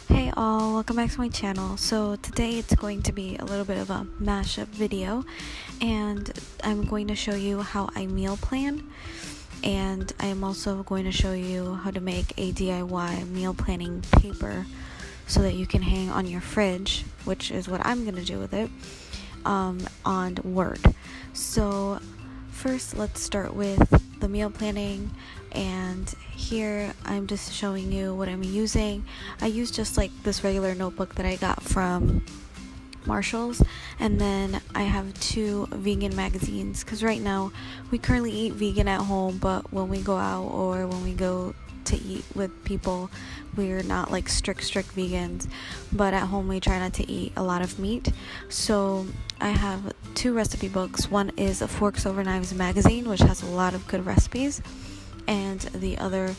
Hey all, welcome back to my channel. So today it's going to be a little bit of a mashup video, and I'm going to show you how I meal plan, and I am also going to show you how to make a DIY meal planning paper so that you can hang on your fridge, which is what I'm going to do with it, on Word. So first let's start with the meal planning, and here I'm just showing you what I'm using. I use just like this regular notebook that I got from Marshall's, and then I have 2 vegan magazines because right now we currently eat vegan at home, but when we go out or when we go to eat with people, we're not like strict vegans, but at home we try not to eat a lot of meat. So I have 2 recipe books. One is a Forks Over Knives magazine, which has a lot of good recipes, and the other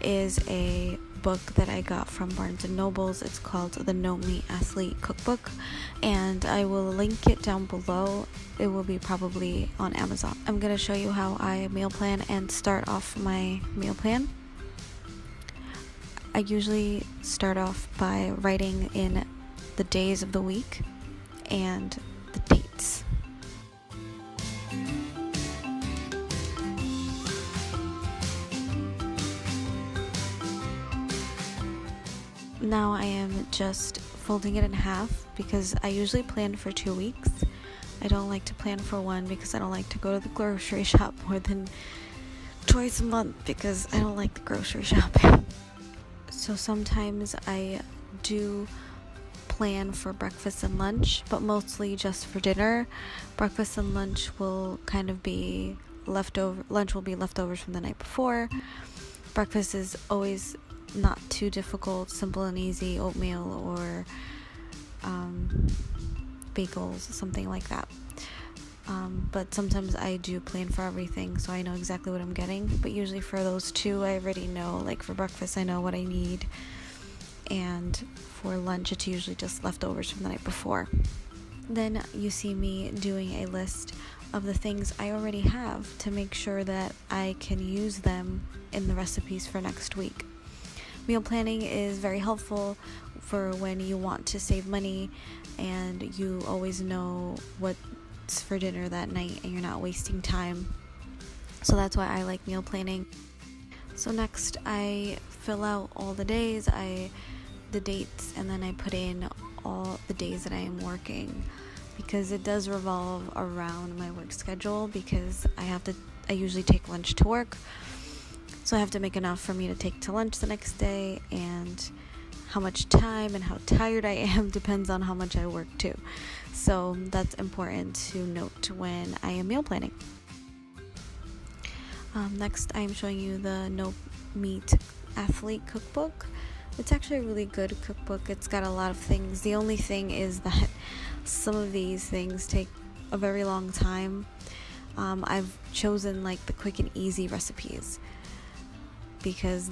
is a book that I got from Barnes & Nobles. It's called the No Meat Athlete Cookbook, and I will link it down below. It will be probably on Amazon. I'm going to show you how I meal plan and start off my meal plan. I usually start off by writing in the days of the week and the dates. Now I am just folding it in half because I usually plan for 2 weeks. I don't like to plan for 1 because I don't like to go to the grocery shop more than twice a month because I don't like the grocery shopping. So sometimes I do plan for breakfast and lunch, but mostly just for dinner. Breakfast and lunch will kind of be leftover. Lunch will be leftovers from the night before. Breakfast is always not too difficult, simple and easy, oatmeal or bagels, something like that. But sometimes I do plan for everything, so I know exactly what I'm getting. But usually for those 2, I already know, like for breakfast, I know what I need. And for lunch, it's usually just leftovers from the night before. Then you see me doing a list of the things I already have to make sure that I can use them in the recipes for next week. Meal planning is very helpful for when you want to save money and you always know what's for dinner that night and you're not wasting time. So that's why I like meal planning. So next I fill out all the days, the dates, and then I put in all the days that I am working, because it does revolve around my work schedule, because I usually take lunch to work. So I have to make enough for me to take to lunch the next day, and how much time and how tired I am depends on how much I work too. So that's important to note when I am meal planning. Next, I'm showing you the No Meat Athlete Cookbook. It's actually a really good cookbook. It's got a lot of things. The only thing is that some of these things take a very long time. I've chosen like the quick and easy recipes because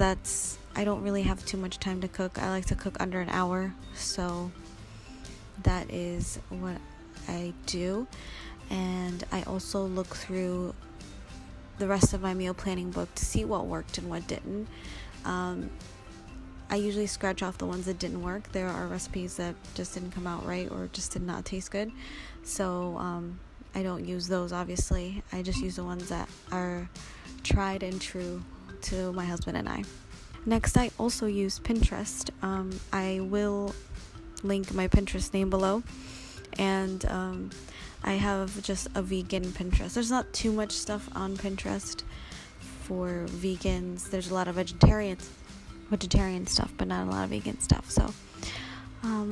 I don't really have too much time to cook. I like to cook under an hour, so that is what I do. And I also look through the rest of my meal planning book to see what worked and what didn't. I usually scratch off the ones that didn't work. There are recipes that just didn't come out right or just did not taste good, so I don't use those, obviously. I just use the ones that are tried and true to my husband and I. Next, I also use Pinterest. I will link my Pinterest name below, and I have just a vegan Pinterest. There's not too much stuff on Pinterest for vegans. There's a lot of vegetarian stuff, but not a lot of vegan stuff. So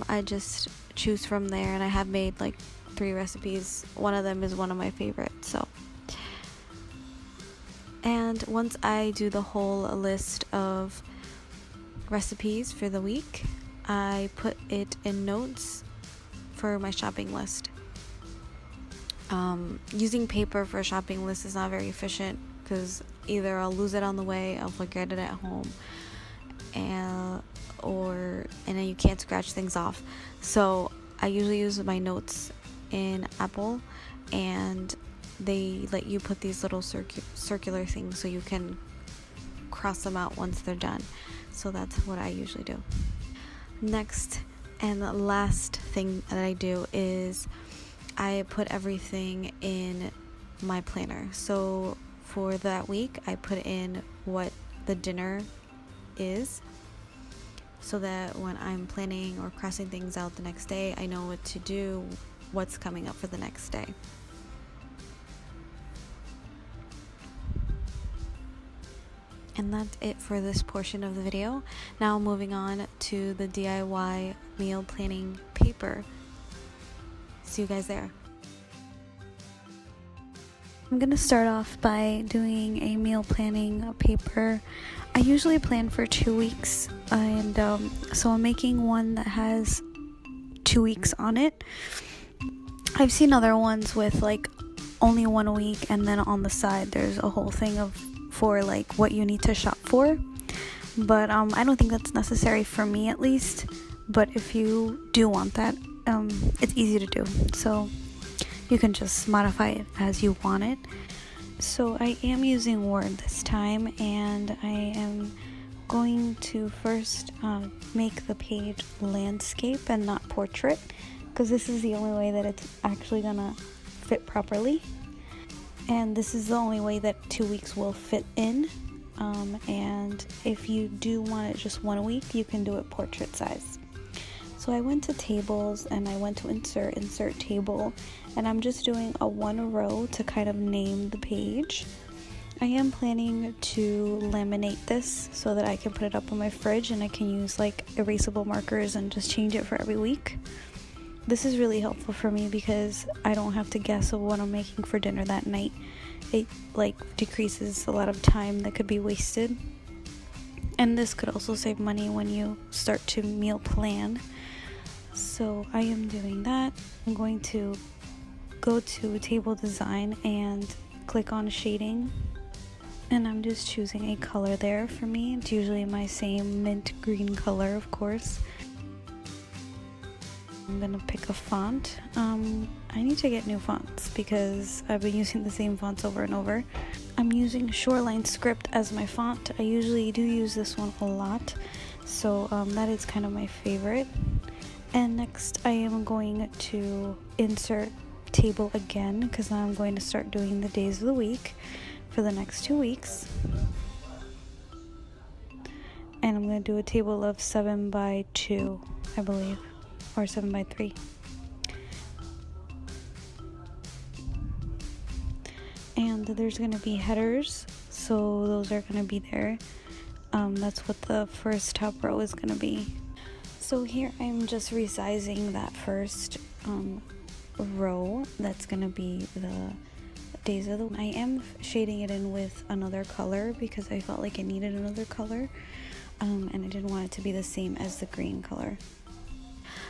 I just choose from there, and I have made like 3 recipes. One of them is one of my favorites. And once I do the whole list of recipes for the week, I put it in notes for my shopping list. Using paper for a shopping list is not very efficient because either I'll lose it on the way, I'll forget it at home, and then you can't scratch things off. So I usually use my notes in Apple, and they let you put these little circular things so you can cross them out once they're done. So that's what I usually do. Next and the last thing that I do is I put everything in my planner. So for that week, I put in what the dinner is, so that when I'm planning or crossing things out the next day, I know what to do, what's coming up for the next day. And that's it for this portion of the video. Now moving on to the DIY meal planning paper. See you guys there. I'm gonna start off by doing a meal planning paper. I usually plan for 2 weeks, and so I'm making one that has 2 weeks on it. I've seen other ones with like only 1 week, and then on the side there's a whole thing for like what you need to shop for, but I don't think that's necessary for me, at least. But if you do want that, it's easy to do, so you can just modify it as you want it. So I am using Word this time, and I am going to first make the page landscape and not portrait, because this is the only way that it's actually gonna fit properly, and this is the only way that 2 weeks will fit in. And if you do want it just 1 week, you can do it portrait size. So I went to tables and I went to insert table, and I'm just doing a 1 row to kind of name the page. I am planning to laminate this so that I can put it up on my fridge, and I can use like erasable markers and just change it for every week. This is really helpful for me because I don't have to guess of what I'm making for dinner that night. It like decreases a lot of time that could be wasted. And this could also save money when you start to meal plan. So I am doing that. I'm going to go to table design and click on shading. And I'm just choosing a color there for me. It's usually my same mint green color, of course. I'm gonna pick a font. I need to get new fonts because I've been using the same fonts over and over. I'm using Shoreline Script as my font. I usually do use this one a lot, so that is kind of my favorite. And next I am going to insert table again, because now I'm going to start doing the days of the week for the next 2 weeks. And I'm going to do a table of 7 by 2, I believe, or 7 by 3. And there's going to be headers, so those are going to be there. That's what the first top row is going to be. So here I'm just resizing that first row. That's going to be the days of the week. I am shading it in with another color because I felt like it needed another color, and I didn't want it to be the same as the green color.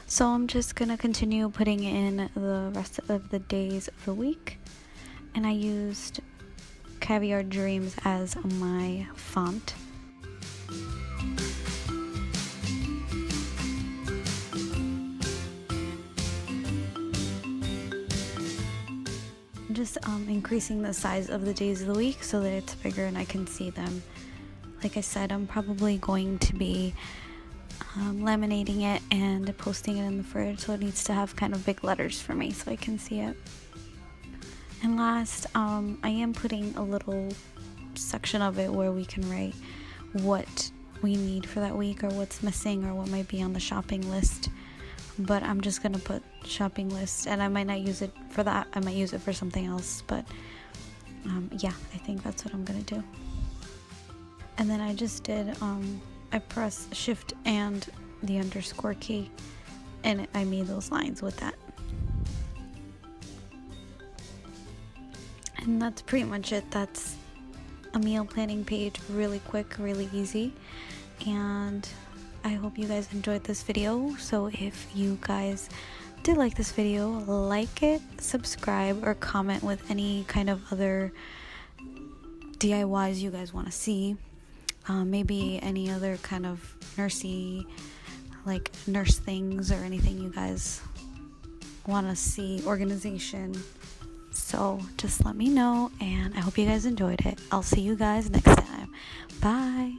So I'm just going to continue putting in the rest of the days of the week. And I used Caviar Dreams as my font. I'm just increasing the size of the days of the week so that it's bigger and I can see them. Like I said, I'm probably going to be laminating it and posting it in the fridge, so it needs to have kind of big letters for me so I can see it. And last, I am putting a little section of it where we can write what we need for that week, or what's missing, or what might be on the shopping list. But I'm just gonna put shopping list, and I might not use it for that. I might use it for something else, but yeah, I think that's what I'm gonna do. And then I just did, I pressed shift and the underscore key, and I made those lines with that. And that's pretty much it. That's a meal planning page, really quick, really easy. And I hope you guys enjoyed this video. So if you guys did like this video, like it, subscribe, or comment with any kind of other DIYs you guys want to see. Maybe any other kind of nursey, like nurse things, or anything you guys want to see, organization. So just let me know, and I hope you guys enjoyed it. I'll see you guys next time. Bye.